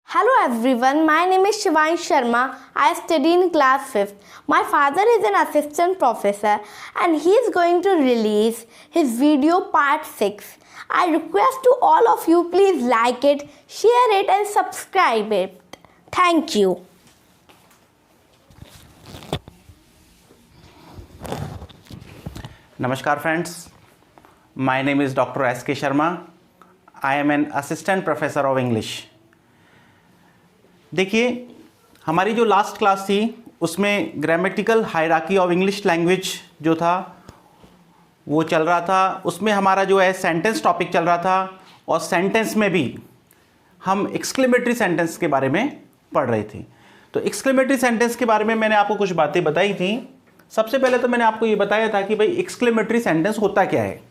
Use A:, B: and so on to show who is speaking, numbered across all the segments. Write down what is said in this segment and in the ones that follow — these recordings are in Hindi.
A: Hello everyone, my name is Shivansh Sharma. I study in class 5th. My father is an assistant professor and he is going to release his video part 6. I request to all of you, please like it, share it and subscribe it. Thank you.
B: Namaskar friends, my name is Dr. S.K. Sharma. I am an assistant professor of English. देखिए, हमारी जो लास्ट क्लास थी उसमें grammatical hierarchy of English language जो था वो चल रहा था। उसमें हमारा जो है सेंटेंस टॉपिक चल रहा था और सेंटेंस में भी हम एक्सक्लेमेटरी सेंटेंस के बारे में पढ़ रहे थे। तो एक्सक्लेमेटरी सेंटेंस के बारे में मैंने आपको कुछ बातें बताई थी। सबसे पहले तो मैंने आपको ये बताया था कि भाई एक्सक्लेमेटरी सेंटेंस होता क्या है।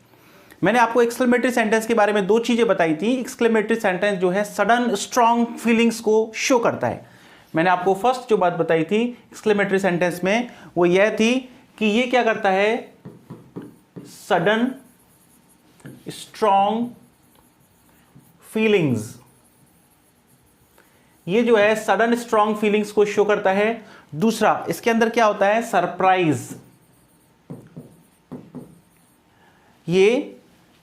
B: मैंने आपको एक्सक्लेमेटरी सेंटेंस के बारे में दो चीज़ें बताई थी। एक्सक्लेमेटरी सेंटेंस जो है सडन स्ट्रॉन्ग फीलिंग्स को शो करता है। मैंने आपको फर्स्ट जो बात बताई थी एक्सक्लेमेटरी सेंटेंस में वो यह थी कि ये क्या करता है, सडन स्ट्रॉन्ग फीलिंग्स, ये जो है सडन स्ट्रॉन्ग फीलिंग्स को शो करता है। दूसरा इसके अंदर क्या होता है, सरप्राइज। ये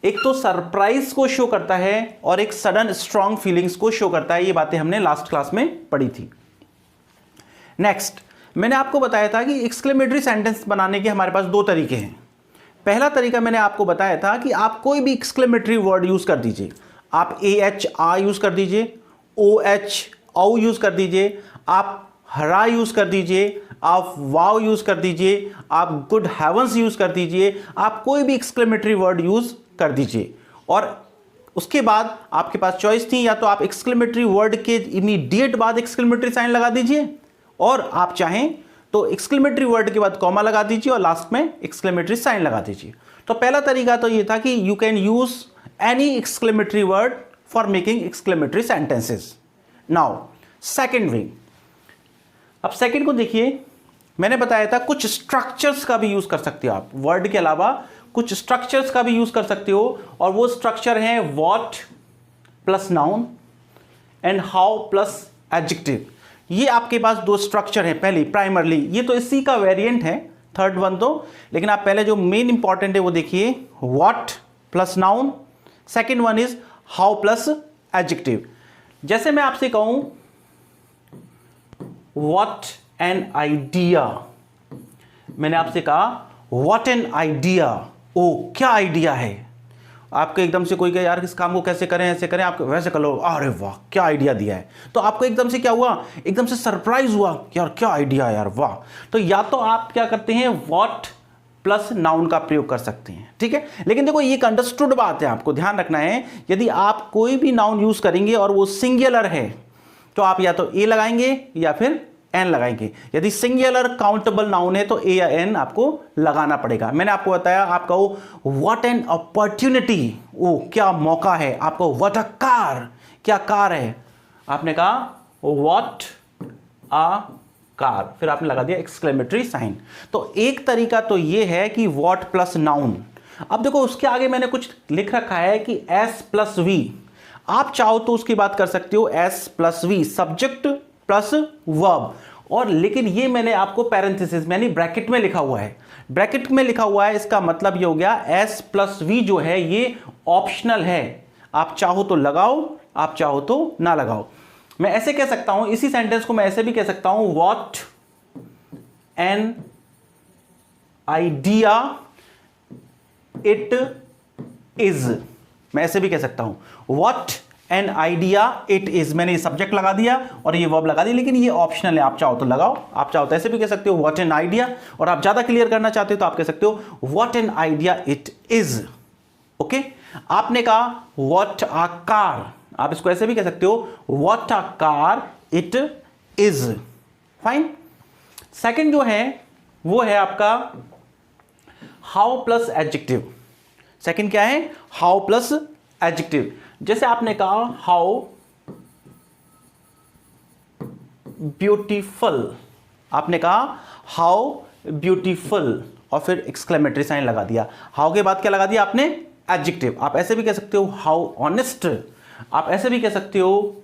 B: एक तो सरप्राइज को शो करता है और एक सडन स्ट्रॉन्ग फीलिंग्स को शो करता है। ये बातें हमने लास्ट क्लास में पढ़ी थी। नेक्स्ट मैंने आपको बताया था कि एक्सक्लेमेटरी सेंटेंस बनाने के हमारे पास दो तरीके हैं। पहला तरीका मैंने आपको बताया था कि आप कोई भी एक्सक्लेमेटरी वर्ड यूज कर दीजिए। आप AH आ यूज कर दीजिए, OH औ यूज कर दीजिए, आप हरा यूज कर दीजिए, आप वाव यूज कर दीजिए, आप गुड हेवंस यूज कर दीजिए, आप कोई भी एक्सक्लेमेटरी वर्ड यूज कर दीजिए। और उसके बाद आपके पास चॉइस थी, या तो आप एक्सक्लेमेटरी वर्ड के इमीडिएट बाद एक्सक्लेमेटरी साइन लगा दीजिए, और आप चाहें तो एक्सक्लेमेटरी वर्ड के बाद कॉमा लगा दीजिए और लास्ट में एक्सक्लेमेटरी साइन लगा दीजिए। तो पहला तरीका तो ये था कि you can use any exclamatory word for making exclamatory sentences. Now second way, अब सेकेंड को देखिए, मैंने बताया था कुछ स्ट्रक्चर्स का भी यूज कर सकते हो आप। वर्ड के अलावा कुछ स्ट्रक्चर्स का भी यूज कर सकते हो, और वो स्ट्रक्चर हैं what plus noun and how plus adjective. ये आपके पास दो स्ट्रक्चर हैं। पहले प्राइमरली ये तो इसी का वेरिएंट है, थर्ड वन तो, लेकिन आप पहले जो मेन इंपॉर्टेंट है वो देखिए, what plus noun, second one is how plus adjective. जैसे मैं आपसे कहूं व्हाट एन आइडिया, मैंने आपसे कहा व्हाट एन आइडिया, ओ क्या आइडिया है। आपको एकदम से कोई कहे यार इस काम को कैसे करें, ऐसे करें, आप वैसे कर लो, अरे वाह क्या आइडिया दिया है। तो आपको एकदम से क्या हुआ, एकदम से सरप्राइज हुआ, यार क्या आइडिया यार, वाह। तो या तो आप क्या करते हैं, व्हाट प्लस नाउन का प्रयोग कर सकते हैं, ठीक है। लेकिन देखो ये एक अंडरस्टूड बात है, आपको ध्यान रखना है, यदि आप कोई भी नाउन यूज करेंगे और वो सिंगुलर है तो आप या तो ए लगाएंगे या फिर एन लगाएंगे। यदि सिंगुलर काउंटेबल नाउन है तो ए या एन आपको लगाना पड़ेगा। मैंने आपको बताया, आप कहो व्हाट एन अपॉर्चुनिटी, ओ क्या मौका है। आप कहो व्हाट अ कार, क्या कार है। आपने कहा व्हाट अ कार, फिर आपने लगा दिया एक्सक्लेमेटरी साइन। तो एक तरीका तो ये है कि व्हाट प्लस नाउन। अब देखो उसके आगे मैंने कुछ लिख रखा है कि एस प्लस वी। आप चाहो तो उसकी बात कर सकते हो S plus V, subject plus verb. और लेकिन ये मैंने आपको पैरेंथेसिस यानी ब्रैकेट में लिखा हुआ है। ब्रैकेट में लिखा हुआ है, इसका मतलब ये हो गया एस प्लस वी जो है ये ऑप्शनल है। आप चाहो तो लगाओ, आप चाहो तो ना लगाओ। मैं ऐसे कह सकता हूं, इसी सेंटेंस को मैं ऐसे भी कह सकता हूं, what an idea it is. मैं ऐसे भी कह सकता हूं what an idea it is. मैंने ये सब्जेक्ट लगा दिया और ये वर्ब लगा दिया, लेकिन ये ऑप्शनल है, आप चाहो तो लगाओ, आप चाहो तो ऐसे भी कह सकते हो व्हाट एन आइडिया। और आप ज्यादा क्लियर करना चाहते हो तो आप कह सकते हो what an idea it is. Okay, आपने कहा व्हाट अ कार, आप इसको ऐसे भी कह सकते हो what a car it is. Fine. Second जो है वो है आपका हाउ प्लस एडजेक्टिव। सेकंड क्या है, हाउ प्लस एडजेक्टिव। जैसे आपने कहा हाउ ब्यूटीफुल, आपने कहा हाउ ब्यूटीफुल और फिर एक्सक्लेमेटरी साइन लगा दिया। हाउ के बाद क्या लगा दिया आपने, एडजेक्टिव। आप ऐसे भी कह सकते हो हाउ ऑनेस्ट, आप ऐसे भी कह सकते हो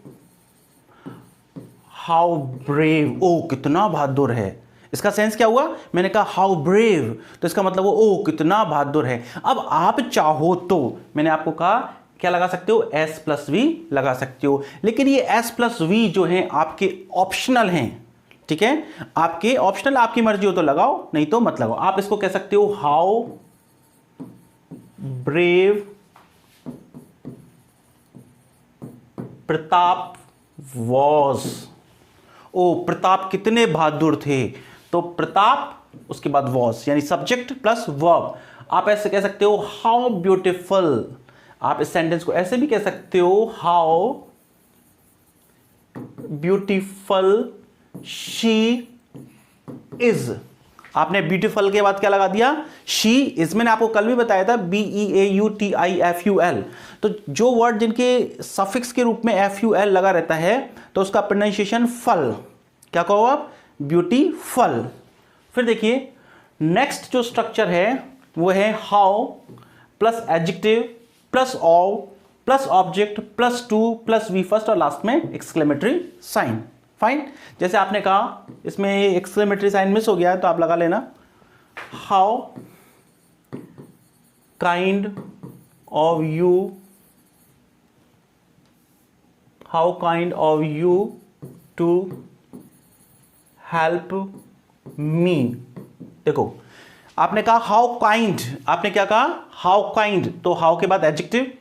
B: हाउ ब्रेव, ओ कितना बहादुर है। इसका सेंस क्या हुआ, मैंने कहा हाउ ब्रेव, तो इसका मतलब वो ओ कितना बहादुर है। अब आप चाहो तो मैंने आपको कहा क्या लगा सकते हो, एस प्लस वी लगा सकते हो, लेकिन ये एस प्लस वी जो है आपके ऑप्शनल हैं, ठीक है, आपके ऑप्शनल, आपकी मर्जी हो तो लगाओ, नहीं तो मत लगाओ। आप इसको कह सकते हो हाउ ब्रेव प्रताप वॉज, ओ प्रताप कितने बहादुर थे, तो प्रताप उसके बाद वॉज यानी सब्जेक्ट प्लस वर्ब। आप ऐसे कह सकते हो हाउ ब्यूटीफुल, आप इस सेंटेंस को ऐसे भी कह सकते हो हाउ ब्यूटीफुल शी इज। आपने ब्यूटीफुल के बाद क्या लगा दिया, शी इज। मैंने आपको कल भी बताया था BEAUTIFUL, तो जो वर्ड जिनके सफिक्स के रूप में FUL लगा रहता है तो उसका प्रोनाउंसिएशन फल, क्या कहो आप, ब्यूटीफुल। फिर देखिए नेक्स्ट जो स्ट्रक्चर है वो है how plus adjective plus all plus object plus to plus V first और लास्ट में एक्सक्लेमेटरी साइन। फाइन, जैसे आपने कहा इसमें एक्सक्लेमेटरी साइन मिस हो गया है तो आप लगा लेना how kind of you, how kind of you to help me. देखो आपने कहा हाउ काइंड, आपने क्या कहा हाउ काइंड, तो हाउ के बाद एडजेक्टिव,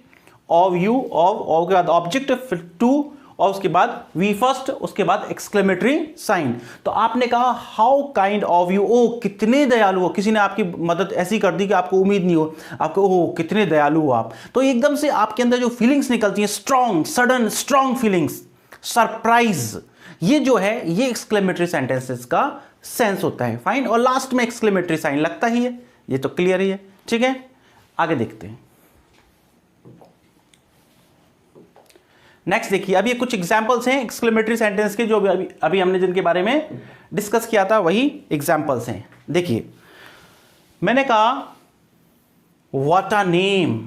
B: ऑफ यू ऑफ के बाद ऑब्जेक्ट, फिर टू और उसके बाद वी फर्स्ट, उसके बाद एक्सक्लेमेटरी साइन। तो आपने कहा हाउ काइंड ऑफ यू, ओ कितने दयालु हो, किसी ने आपकी मदद ऐसी कर दी कि आपको उम्मीद नहीं हो, आपको ओ कितने दयालु हो आप, तो एकदम से आपके अंदर जो फीलिंग्स निकलती हैं, strong sudden strong feelings, surprise, ये जो है ये एक्सक्लेमेटरी सेंटेंसेस का सेंस होता है। फाइन, और लास्ट में एक्सक्लेमेटरी साइन लगता ही है, ये तो क्लियर ही है। ठीक है, आगे देखते हैं। नेक्स्ट देखिए, अभी कुछ एग्जांपल्स हैं एक्सक्लेमेटरी सेंटेंस के, जो अभी हमने जिनके बारे में डिस्कस किया था वही एग्जांपल्स हैं। देखिए मैंने कहा व्हाट अ नेम,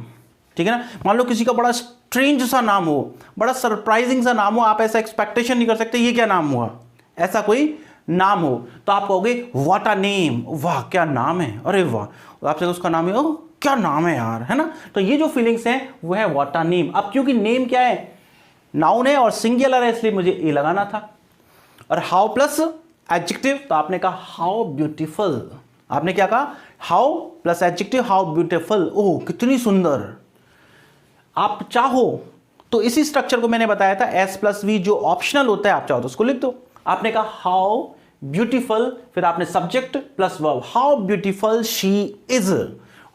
B: ठीक है ना, मान लो किसी का बड़ा स्ट्रेंज सा नाम हो, बड़ा सरप्राइजिंग सा नाम हो, आप ऐसा एक्सपेक्टेशन नहीं कर सकते ये क्या नाम हुआ, ऐसा कोई नाम हो तो आप कहोगे व्हाट अ नेम, वाह क्या नाम है, अरे वाह, आपसे उसका नाम है, ओह क्या नाम है यार, है ना। तो ये जो फीलिंग्स हैं वो है व्हाट अ नेम। अब क्योंकि नेम क्या है, नाउन है और सिंगुलर है, इसलिए मुझे ए लगाना था। और हाउ प्लस एडजेक्टिव, तो आपने कहा हाउ ब्यूटीफुल, आपने क्या कहा how plus adjective, how beautiful, oh कितनी सुंदर। आप चाहो तो इसी स्ट्रक्चर को मैंने बताया था एस प्लस वी जो ऑप्शनल होता है, आप चाहो तो उसको लिख दो। आपने कहा हाउ ब्यूटीफुल, फिर आपने subject plus verb, how beautiful she is,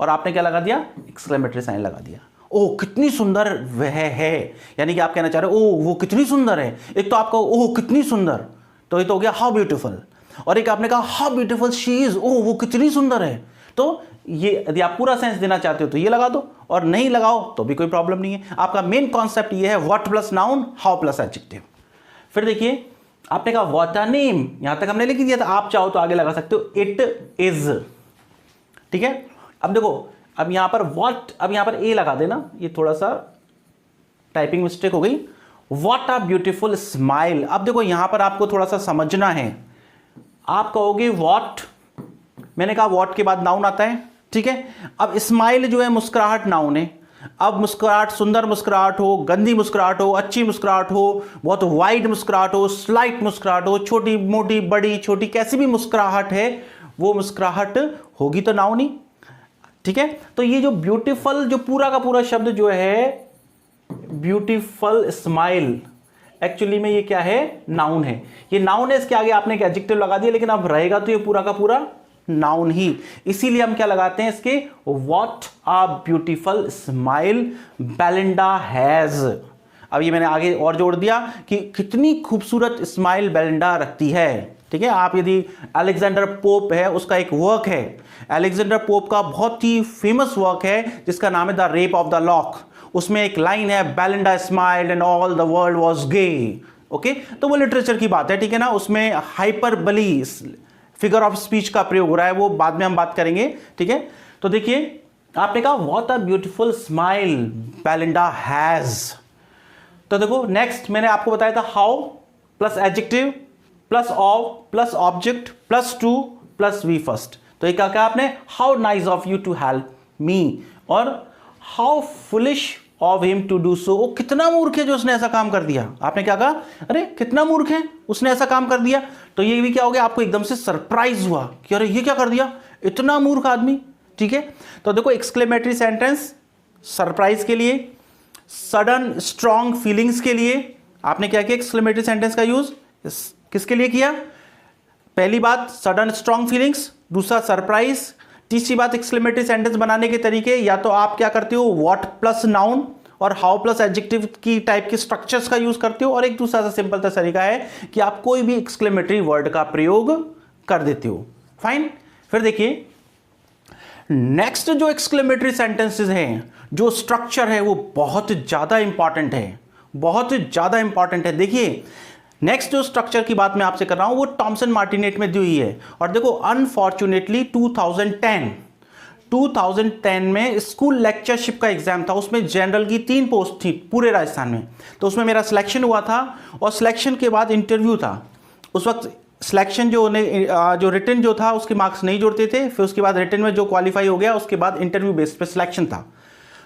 B: और आपने क्या लगा दिया, एक्सक्लेमेटरी साइन लगा दिया। ओह कितनी सुंदर वह है, यानी कि आप कहना चाह रहे हो ओह वो कितनी सुंदर है। एक तो आपको ओह कितनी सुंदर, तो ये तो हो गया हाउ ब्यूटीफुल, और एक आपने कहा हाउ ब्यूटीफुल शी इज, ओह वो कितनी सुंदर है। तो ये यदि आप पूरा सेंस देना चाहते हो तो ये लगा दो, और नहीं लगाओ तो भी कोई प्रॉब्लम नहीं है। आपका मेन कॉन्सेप्ट ये है what plus noun, how plus adjective. फिर देखिए आपने कहा व्हाट अ नेम, यहां तक हमने लिख दिया था, आप चाहो तो आगे लगा सकते हो इट इज। ठीक है, अब देखो अब यहां पर व्हाट, अब यहां पर ए लगा देना, ये थोड़ा सा टाइपिंग मिस्टेक हो गई। व्हाट अ ब्यूटीफुल स्माइल, अब देखो यहां पर आपको थोड़ा सा समझना है। आप कहोगे व्हाट, मैंने कहा व्हाट के बाद नाउन आता है, ठीक है। अब स्माइल जो है मुस्कुराहट नाउन है। अब मुस्कुराहट, सुंदर मुस्कुराहट हो, गंदी मुस्कुराहट हो, अच्छी मुस्कुराहट हो, बहुत वाइड मुस्कुराहट हो, स्लाइट मुस्कुराहट हो, छोटी मोटी बड़ी छोटी कैसी भी मुस्कुराहट है, वो मुस्कुराहट होगी तो नाउन ही। ठीक है, तो ये जो ब्यूटीफुल, जो पूरा का पूरा शब्द जो है ब्यूटीफुल स्माइल, एक्चुअली में ये क्या है, नाउन है। ये नाउन है, इसके आगे आपने एक एडजेक्टिव लगा दिया, लेकिन अब रहेगा तो ये पूरा का पूरा नाउन ही। इसीलिए हम क्या लगाते हैं इसके, what a beautiful smile Belinda has. अब ये मैंने आगे और जोड़ दिया कि कितनी खूबसूरत स्माइल बेलिंडा रखती है। ठीक है, आप यदि अलेक्जेंडर पोप है, उसका एक वर्क है, अलेक्जेंडर पोप का बहुत ही फेमस वर्क है जिसका नाम है the rape of the lock. उसमें एक लाइन है Belinda smiled and all the world was gay. Okay, तो वो लिटरेचर की बात है, ठीक है ना। उसमें हाइपरबली फिगर ऑफ स्पीच का प्रयोग हो रहा है, वो बाद में हम बात करेंगे। ठीक है, तो देखिए आपने कहा what a beautiful smile Belinda has. तो देखो नेक्स्ट मैंने आपको बताया था how plus adjective plus of plus object plus to plus V first. तो ये क्या कहा आपने, how nice of you to help me, और how foolish of him to do so, वो कितना मूर्ख है जो उसने ऐसा काम कर दिया। आपने क्या कहा, अरे कितना मूर्ख है उसने ऐसा काम कर दिया। तो ये भी क्या हो गया, आपको एकदम से सरप्राइज हुआ कि अरे ये क्या कर दिया, इतना मूर्ख आदमी। ठीक है, तो देखो एक्सक्लेमेटरी सेंटेंस सरप्राइज के लिए, सडन स्ट्रॉन्ग फीलिंग्स के लिए आपने क्या किया, एक्सक्लेमेटरी सेंटेंस का यूज किसके लिए किया, पहली बात सडन स्ट्रॉन्ग फीलिंग्स, दूसरा सरप्राइज, तीसरी बात एक्सक्लेमेटरी सेंटेंस बनाने के तरीके, या तो आप क्या करते हो व्हाट प्लस नाउन और हाउ प्लस एडजेक्टिव की टाइप के स्ट्रक्चर्स का यूज करते हो, और एक दूसरा सा सिंपल सा तरीका है कि आप कोई भी एक्सक्लेमेटरी वर्ड का प्रयोग कर देते हो। फाइन, फिर देखिए नेक्स्ट जो एक्सक्लेमेटरी सेंटेंसेस हैं, जो स्ट्रक्चर है वो बहुत ज्यादा इंपॉर्टेंट है, बहुत ज्यादा इंपॉर्टेंट है। देखिए नेक्स्ट जो स्ट्रक्चर की बात मैं आपसे कर रहा हूं वो थॉमसन मार्टिनेट में दी हुई है, और देखो अनफॉर्चुनेटली 2010 में स्कूल लेक्चरशिप का एग्जाम था, उसमें जनरल की 3 पोस्ट थी पूरे राजस्थान में। तो उसमें मेरा सिलेक्शन हुआ था, और सिलेक्शन के बाद इंटरव्यू था। उस वक्त सिलेक्शन जो रिटन जो था उसके मार्क्स नहीं जोड़ते थे, फिर उसके बाद रिटन में जो क्वालिफाई हो गया उसके बाद इंटरव्यू बेस्ड पे सिलेक्शन था।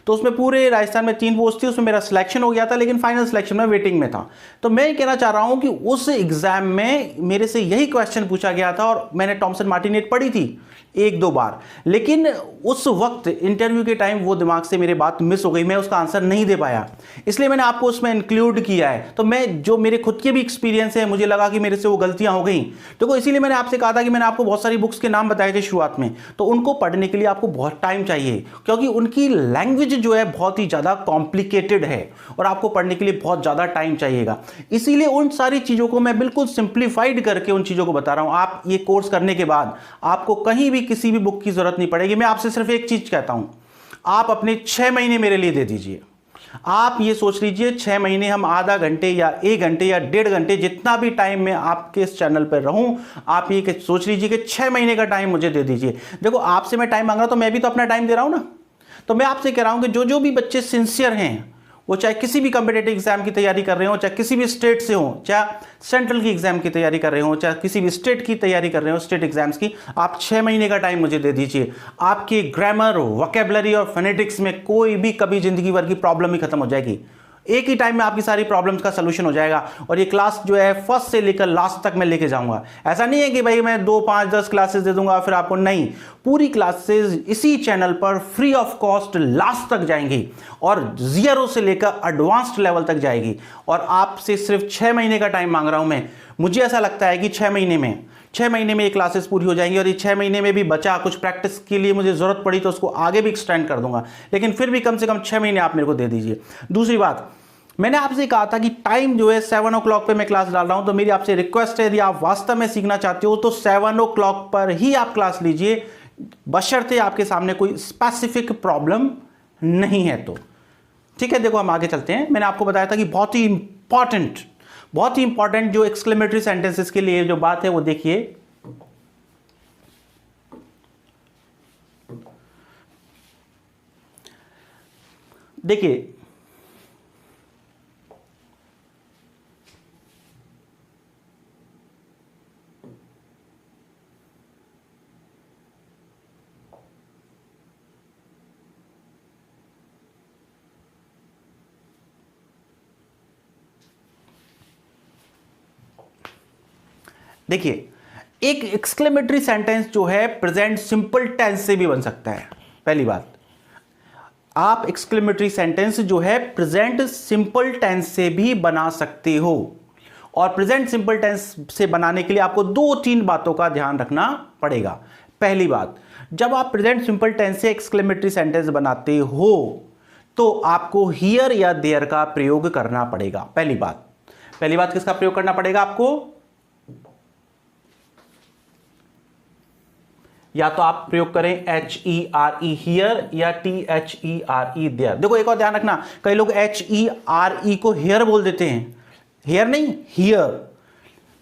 B: तो उसमें पूरे राजस्थान में 3 पोस्ट थी, उसमें मेरा सिलेक्शन हो गया था, लेकिन फाइनल सिलेक्शन में वेटिंग में था। तो मैं ये कहना चाह रहा हूं कि उस एग्जाम में मेरे से यही क्वेश्चन पूछा गया था, और मैंने थॉमसन मार्टिनेट पढ़ी थी 1-2 बार, लेकिन उस वक्त इंटरव्यू के टाइम वो दिमाग से मेरी बात मिस हो गई, मैं उसका आंसर नहीं दे पाया, इसलिए मैंने आपको उसमें इंक्लूड किया है। तो मैं जो मेरे खुद के भी एक्सपीरियंस है, मुझे लगा कि मेरे से वो गलतियां हो गई, तो इसीलिए मैंने आपसे कहा था कि मैंने आपको बहुत सारी बुक्स के नाम बताए थे शुरुआत में, तो उनको पढ़ने के लिए आपको बहुत टाइम चाहिए, क्योंकि उनकी लैंग्वेज जो है बहुत ही ज़्यादा कॉम्प्लिकेटेड है, और आपको पढ़ने के लिए बहुत ज़्यादा टाइम चाहिएगा। इसीलिए उन सारी चीज़ों को मैं बिल्कुल सिंप्लीफाइड करके उन चीज़ों को बता रहा हूँ। आप ये कोर्स करने के बाद आपको कहीं भी किसी भी बुक की जरूरत नहीं पड़ेगी। मैं आपसे सिर्फ एक चीज कहता हूं, आप अपने 6 महीने मेरे लिए दे दीजिए। आप ये सोच लीजिए 6 महीने हम आधा घंटे या 1 घंटे या 1.5 घंटे, जितना भी टाइम मैं आपके इस चैनल पर रहूं, आप ये सोच लीजिए कि 6 महीने का टाइम मुझे दे दीजिए। देखो आपसे मैं टाइम मांग रहा हूं, तो मैं भी तो अपना टाइम दे रहा हूं ना। तो मैं आपसे कह रहा हूं कि जो भी बच्चे सिंसियर हैं, वो चाहे किसी भी कॉम्पिटिटिव एग्जाम की तैयारी कर रहे हो, चाहे किसी भी स्टेट से हो, चाहे सेंट्रल की एग्जाम की तैयारी कर रहे हो, चाहे किसी भी स्टेट की तैयारी कर रहे हो, स्टेट एग्जाम्स की, आप 6 महीने का टाइम मुझे दे दीजिए। आपके ग्रामर, वोकैबुलरी और फोनेटिक्स में कोई भी कभी जिंदगी भर की प्रॉब्लम ही खत्म हो जाएगी। एक ही टाइम में आपकी सारी प्रॉब्लम्स का सलूशन हो जाएगा, और ये क्लास जो है फर्स्ट से लेकर लास्ट तक मैं लेके जाऊंगा। ऐसा नहीं है कि भाई मैं 2, 5, 10 क्लासेस दे दूंगा फिर आपको, नहीं, पूरी क्लासेस इसी चैनल पर फ्री ऑफ कॉस्ट लास्ट तक जाएंगी, और 0 से लेकर एडवांस्ड लेवल तक जाएगी। और आपसे सिर्फ 6 महीने का टाइम मांग रहा हूं मैं। मुझे ऐसा लगता है कि 6 महीने में ये क्लासेस पूरी हो जाएंगी, और ये 6 महीने में भी बचा कुछ प्रैक्टिस के लिए मुझे जरूरत पड़ी तो उसको आगे भी एक्सटेंड कर दूंगा, लेकिन फिर भी कम से कम 6 महीने आप मेरे को दे दीजिए। दूसरी बात, मैंने आपसे कहा था कि टाइम जो है 7 o'clock पे मैं क्लास डाल रहा हूं, तो मेरी आपसे रिक्वेस्ट है, यदि आप वास्तव में सीखना चाहते हो तो 7 o'clock पर ही आप क्लास लीजिए, बशर्ते आपके सामने कोई स्पेसिफिक प्रॉब्लम नहीं है तो। ठीक है, देखो हम आगे चलते हैं। मैंने आपको बताया था कि बहुत ही इंपॉर्टेंट जो एक्सक्लेमेटरी सेंटेंसेस के लिए जो बात है वो देखिए। देखिए एक एक्सक्लेमेटरी सेंटेंस जो है प्रेजेंट सिंपल टेंस से भी बन सकता है। पहली बात, आप एक्सक्लेमेटरी सेंटेंस जो है प्रेजेंट सिंपल टेंस से भी बना सकते हो, और प्रेजेंट सिंपल टेंस से बनाने के लिए आपको 2-3 बातों का ध्यान रखना पड़ेगा। पहली बात, जब आप प्रेजेंट सिंपल टेंस से एक्सक्लेमेटरी सेंटेंस बनाते हो तो आपको हियर या देयर का प्रयोग करना पड़ेगा। पहली बात किसका प्रयोग करना पड़ेगा आपको? या तो आप प्रयोग करें HERE हियर या THERE देयर। देखो एक और ध्यान रखना, कई लोग HERE को हेयर बोल देते हैं, हेयर नहीं हियर।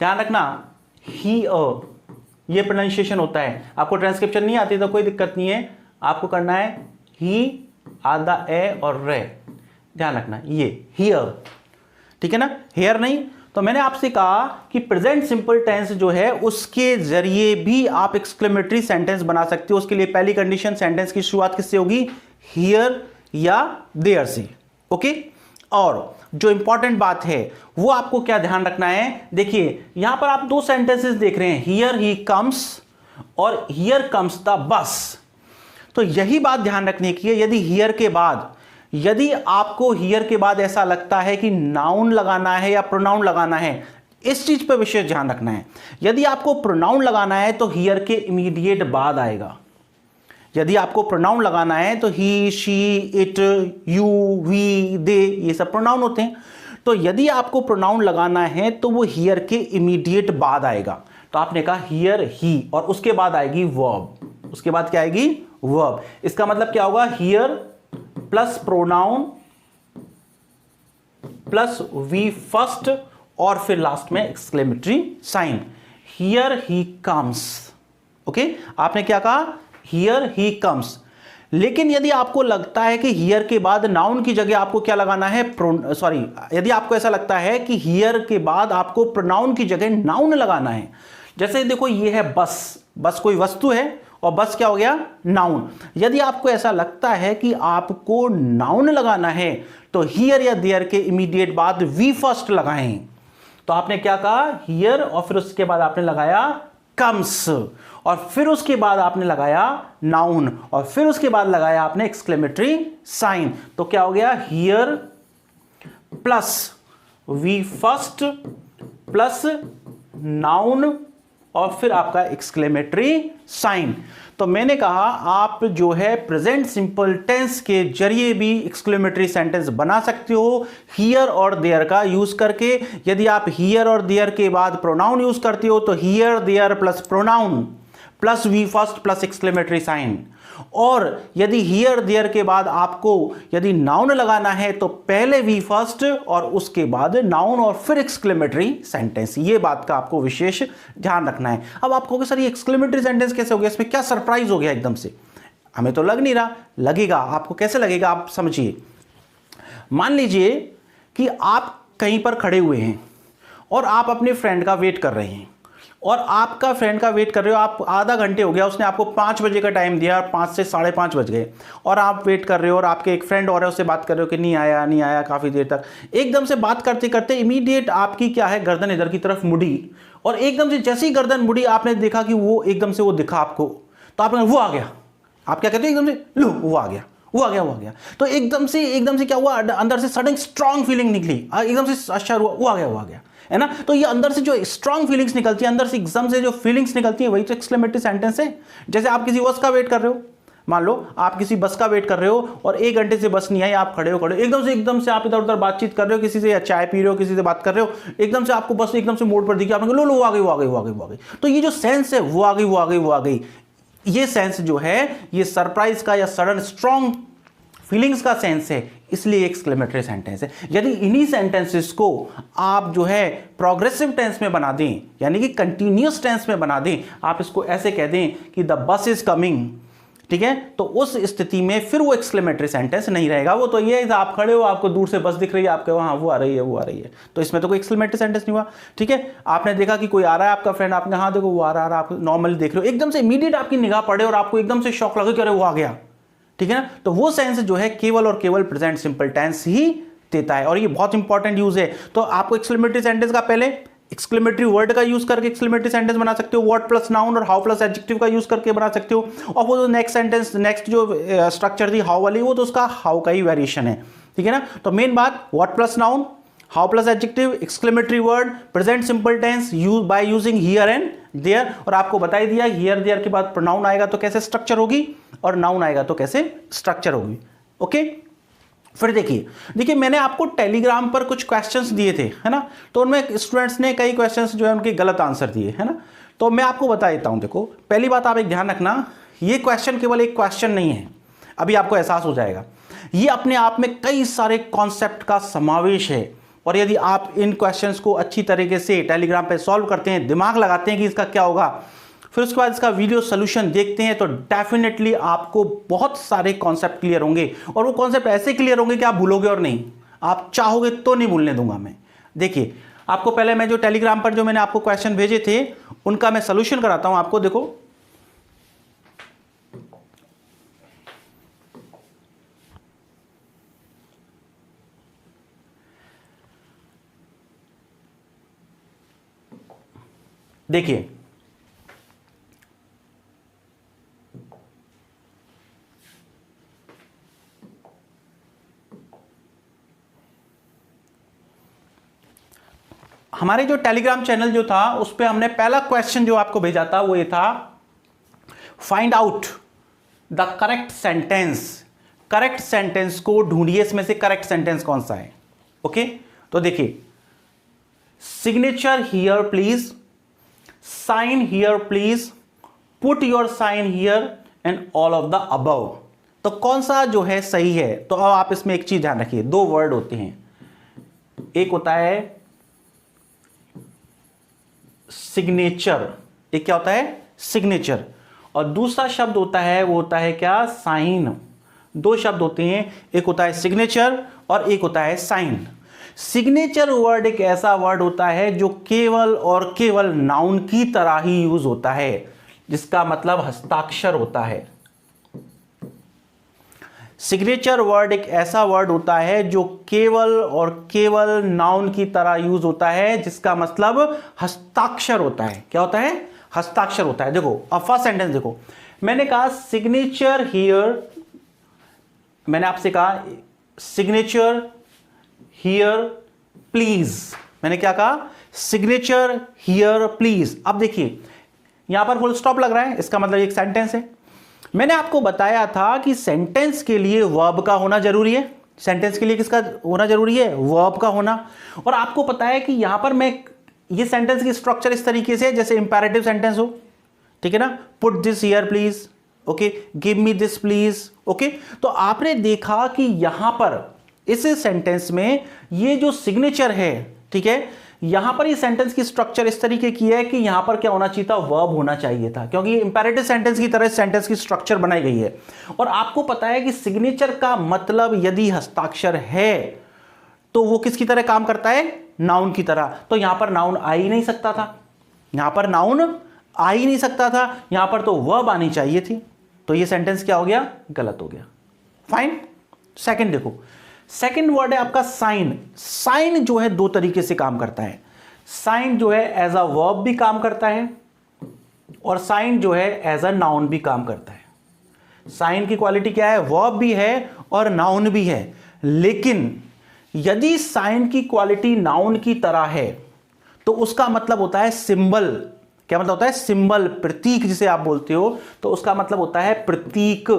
B: ध्यान रखना, ये प्रोनाउंसिएशन होता है। आपको ट्रांसक्रिप्शन नहीं आती तो कोई दिक्कत नहीं है, आपको करना है ही, आधा ए और रे, ध्यान रखना ये हियर, ठीक है ना, हेयर नहीं। तो तो मैंने आपसे कहा कि प्रेजेंट सिंपल टेंस जो है उसके जरिए भी आप एक्सक्लेमेटरी सेंटेंस बना सकते हो। उसके लिए पहली कंडीशन, सेंटेंस की शुरुआत किससे होगी? हियर या देयर से। ओके, और जो इंपॉर्टेंट बात है वो आपको क्या ध्यान रखना है, देखिए यहां पर आप दो सेंटेंसेस देख रहे हैं, हियर ही कम्स और हियर कम्स द बस। तो यही बात ध्यान रखने की है, यदि हियर के बाद, यदि आपको हियर के बाद ऐसा लगता है कि नाउन लगाना है या प्रोनाउन लगाना है, इस चीज पर विशेष ध्यान रखना है। यदि आपको प्रोनाउन लगाना है तो हियर के इमीडिएट बाद आएगा। यदि आपको प्रोनाउन लगाना है तो ही, शी, इट, यू, वी, दे, ये सब प्रोनाउन होते हैं। तो यदि आपको प्रोनाउन लगाना है तो वो हियर के इमीडिएट बाद आएगा। तो आपने कहा हियर ही, और उसके बाद आएगी वर्ब। उसके बाद क्या आएगी? वर्ब। इसका मतलब क्या होगा? Here plus pronoun plus V first और फिर लास्ट में exclamatory sign, here he comes. Okay, आपने क्या कहा? Here he comes. लेकिन यदि आपको लगता है कि हियर के बाद नाउन की जगह आपको क्या लगाना है, यदि आपको ऐसा लगता है कि हियर के बाद आपको प्रोनाउन की जगह नाउन लगाना है, जैसे देखो ये है बस, बस कोई वस्तु है और बस क्या हो गया? नाउन। यदि आपको ऐसा लगता है कि आपको नाउन लगाना है तो हियर या देयर के इमीडिएट बाद वी फर्स्ट लगाएं। तो आपने क्या कहा? हियर, और फिर उसके बाद आपने लगाया कम्स, और फिर उसके बाद आपने लगाया नाउन, और फिर उसके बाद लगाया आपने एक्सक्लेमेटरी साइन। तो क्या हो गया? Here plus V first plus noun और फिर आपका एक्सक्लेमेटरी साइन। तो मैंने कहा आप जो है प्रेजेंट सिंपल टेंस के जरिए भी एक्सक्लेमेटरी सेंटेंस बना सकते हो हियर और देयर का यूज करके। यदि आप हियर और देयर के बाद प्रोनाउन यूज करते हो तो here there plus pronoun plus V first plus exclamatory sign, और यदि हियर देयर के बाद आपको यदि नाउन लगाना है तो पहले वी फर्स्ट और उसके बाद नाउन और फिर एक्सक्लेमेटरी सेंटेंस। ये बात का आपको विशेष ध्यान रखना है। अब आप कहोगे सर ये एक्सक्लेमेटरी सेंटेंस कैसे हो गया, इसमें क्या सरप्राइज हो गया एकदम से? हमें तो लग नहीं रहा, लगेगा आपको। कैसे लगेगा आप समझिए। मान लीजिए कि आप कहीं पर खड़े हुए हैं और आप अपने फ्रेंड का वेट कर रहे हैं, और आपका फ्रेंड का वेट कर रहे हो, आप आधा घंटे हो गया, उसने आपको 5 बजे का टाइम दिया, 5 से 5:30 बज गए, और आप वेट कर रहे हो, और आपके एक फ्रेंड और है उससे बात कर रहे हो कि नहीं आया काफ़ी देर तक। एकदम से बात करते करते इमीडिएट आपकी क्या है, गर्दन इधर की तरफ मुड़ी, और एकदम से जैसे ही गर्दन मुड़ी आपने देखा कि वो एकदम से वो दिखा आपको, तो आपने वो आ गया। आप क्या कहते हो? एकदम से लो वो आ गया। तो एकदम से क्या हुआ, अंदर से सडन स्ट्रांग फीलिंग निकली, एकदम से अच्छा हुआ, वो आ गया, है ना। तो ये अंदर से जो स्ट्रांग फीलिंग्स निकलती है, अंदर से एकदम से जो फीलिंग्स निकलती है, वही तो एक्सक्लेमेटरी सेंटेंस है। जैसे आप किसी बस का वेट कर रहे हो, मान लो आप किसी बस का वेट कर रहे हो और 1 घंटे से बस नहीं आई, आप खड़े हो एकदम से आप इधर उधर बातचीत कर रहे हो, किसी से या चाय पी रहे हो, किसी से बात कर रहे हो, एकदम से आपको बस एकदम से मोड़ पर दिखी, आपने लो वो आ गई। तो ये जो सेंस है वो आ गई, ये सेंस जो है ये सरप्राइज का या सडन स्ट्रांग फीलिंग्स का सेंस है, इसलिए एक्सक्लेमेटरी सेंटेंस है। यदि इन्हीं सेंटेंसेस को आप जो है प्रोग्रेसिव टेंस में बना दें, यानी कि कंटिन्यूअस टेंस में बना दें, आप इसको ऐसे कह दें कि द बस इज कमिंग, ठीक है, तो उस स्थिति में फिर वो एक्सक्लेमेटरी सेंटेंस नहीं रहेगा। वो तो ये है आप खड़े हो, आपको दूर से बस दिख रही है, आपके वहाँ वो आ रही है, तो इसमें तो कोई एक्सक्लेमेटरी सेंटेंस नहीं हुआ। ठीक है, आपने देखा कि कोई आ रहा है आपका फ्रेंड, आपने हाँ देखो वो आ रहा है, आप नॉर्मली देख रहे हो, एकदम से इमीडिएट आपकी निगाह पड़े और आपको एकदम से शॉक लगे कि अरे वो आ गया, ठीक है ना। तो वो सेंस जो है केवल और केवल प्रेजेंट सिंपल टेंस ही देता है, और ये बहुत इंपॉर्टेंट यूज है। तो आपको एक्सक्लेमेटरी सेंटेंस का पहले एक्सक्लेमेटरी वर्ड का यूज करके एक्सक्लेमेटरी सेंटेंस बना सकते हो, व्हाट प्लस नाउन और हाउ प्लस एडजेक्टिव का यूज करके बना सकते हो। और वो जो नेक्स्ट जो स्ट्रक्चर थी हाउ वाली, वो तो उसका हाउ का ही वेरिएशन है, ठीक है ना। तो मेन बात what plus noun, how plus adjective, exclamatory word, present simple tense by using here and there. और आपको बता ही दिया हियर देयर के बाद प्रोनाउन आएगा तो कैसे स्ट्रक्चर होगी, और नाउन आएगा तो कैसे स्ट्रक्चर होगी। ओके, फिर देखिए मैंने आपको टेलीग्राम पर कुछ क्वेश्चंस दिए थे, है ना। तो उनमें स्टूडेंट्स ने कई क्वेश्चंस जो है उनके गलत आंसर दिए, है ना। तो मैं आपको बता देता हूं। देखो, पहली बात आप एक ध्यान रखना, ये क्वेश्चन केवल एक क्वेश्चन नहीं है, अभी आपको एहसास हो जाएगा। ये अपने आप में कई सारे कॉन्सेप्ट का समावेश है, और यदि आप इन क्वेश्चंस को अच्छी तरीके से टेलीग्राम पे सॉल्व करते हैं, दिमाग लगाते हैं कि इसका क्या होगा, फिर उसके बाद इसका वीडियो सोल्यूशन देखते हैं, तो डेफिनेटली आपको बहुत सारे कॉन्सेप्ट क्लियर होंगे, और वो कॉन्सेप्ट ऐसे क्लियर होंगे कि आप भूलोगे और नहीं, आप चाहोगे तो नहीं भूलने दूंगा मैं। देखिए, आपको पहले मैं जो टेलीग्राम पर जो मैंने आपको क्वेश्चन भेजे थे उनका मैं सोल्यूशन कराता हूं आपको। देखो देखिए, हमारे जो टेलीग्राम चैनल जो था उस पे हमने पहला क्वेश्चन जो आपको भेजा था वो ये था, find out the correct sentence. Correct sentence को ढूंढिए, इसमें से करेक्ट सेंटेंस कौन सा है। ओके, तो देखिए, signature here please, sign here please, put your sign here and all of the above. तो कौन सा जो है सही है। तो अब आप इसमें एक चीज ध्यान रखिए, दो वर्ड होते हैं, एक होता है सिग्नेचर, एक क्या होता है सिग्नेचर, और दूसरा शब्द होता है वो होता है क्या, साइन। दो शब्द होते हैं, एक होता है सिग्नेचर और एक होता है साइन। सिग्नेचर वर्ड एक ऐसा वर्ड होता है जो केवल और केवल नाउन की तरह ही यूज होता है, जिसका मतलब हस्ताक्षर होता है। सिग्नेचर वर्ड एक ऐसा वर्ड होता है जो केवल और केवल नाउन की तरह यूज होता है, जिसका मतलब हस्ताक्षर होता है। क्या होता है, हस्ताक्षर होता है। देखो अब फर्स्ट सेंटेंस देखो, मैंने कहा सिग्नेचर हियर, मैंने आपसे कहा सिग्नेचर हियर प्लीज, मैंने क्या कहा, सिग्नेचर हियर प्लीज। अब देखिए यहां पर फुल स्टॉप लग रहा है, इसका मतलब एक सेंटेंस है। मैंने आपको बताया था कि सेंटेंस के लिए वर्ब का होना जरूरी है। सेंटेंस के लिए किसका होना जरूरी है, वर्ब का होना। और आपको पता है कि यहां पर मैं ये सेंटेंस की स्ट्रक्चर इस तरीके से जैसे इंपेरेटिव सेंटेंस हो, ठीक है ना, put this here please, okay, give me this please, okay. तो आपने देखा कि यहां पर इस सेंटेंस में ये जो सिग्नेचर है, ठीक है, यहां पर ये सेंटेंस की स्ट्रक्चर इस तरीके की है कि यहां पर क्या होना चाहिए था, वर्ब होना चाहिए था, क्योंकि ये इंपेरेटिव सेंटेंस की तरह सेंटेंस की स्ट्रक्चर बनाई गई है। और आपको पता है कि सिग्नेचर का मतलब यदि हस्ताक्षर है तो वो किसकी तरह काम करता है, नाउन की तरह। तो यहां पर नाउन आ ही नहीं सकता था, यहां पर नाउन आ ही नहीं सकता था, यहां पर तो वर्ब आनी चाहिए थी। तो ये सेंटेंस क्या हो गया, गलत हो गया। फाइन। सेकंड देखो, सेकंड वर्ड है आपका साइन। साइन जो है दो तरीके से काम करता है। साइन जो है एज अ वर्ब भी काम करता है और साइन जो है एज अ नाउन भी काम करता है। साइन की क्वालिटी क्या है, वर्ब भी है और नाउन भी है। लेकिन यदि साइन की क्वालिटी नाउन की तरह है तो उसका मतलब होता है सिंबल। क्या मतलब होता है, सिंबल, प्रतीक जिसे आप बोलते हो, तो उसका मतलब होता है प्रतीक।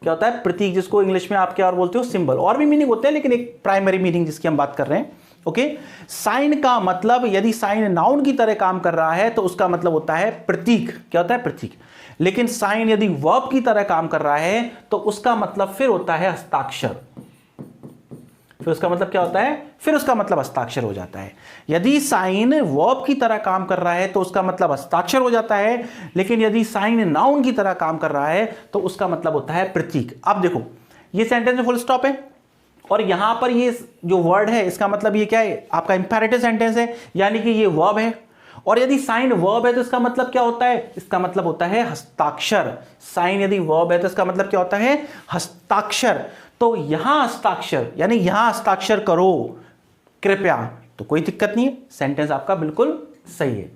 B: क्या होता है, प्रतीक, जिसको इंग्लिश में आप क्या और बोलते हो, सिंबल। और भी मीनिंग होते हैं लेकिन एक प्राइमरी मीनिंग जिसकी हम बात कर रहे हैं। ओके, साइन का मतलब यदि साइन नाउन की तरह काम कर रहा है तो उसका मतलब होता है प्रतीक। क्या होता है, प्रतीक। लेकिन साइन यदि वर्ब की तरह काम कर रहा है तो उसका मतलब फिर होता है हस्ताक्षर। फिर उसका मतलब क्या होता है, फिर उसका मतलब हस्ताक्षर हो जाता है। यदि साइन वर्ब की तरह काम कर रहा है तो उसका मतलब हस्ताक्षर हो जाता है, लेकिन यदि साइन नाउन की तरह काम कर रहा है तो उसका मतलब होता है प्रतीक। अब देखो ये सेंटेंस में फुल स्टॉप है और यहां पर ये जो वर्ड है इसका मतलब ये क्या है, आपका इंपेरेटिव सेंटेंस है, यानी कि ये वर्ब है। और यदि साइन वर्ब है तो इसका मतलब क्या होता है, इसका मतलब होता है हस्ताक्षर। साइन यदि वर्ब है तो इसका मतलब क्या होता है, हस्ताक्षर। तो यहां हस्ताक्षर यानी यहां हस्ताक्षर करो कृपया, तो कोई दिक्कत नहीं है, सेंटेंस आपका बिल्कुल सही है।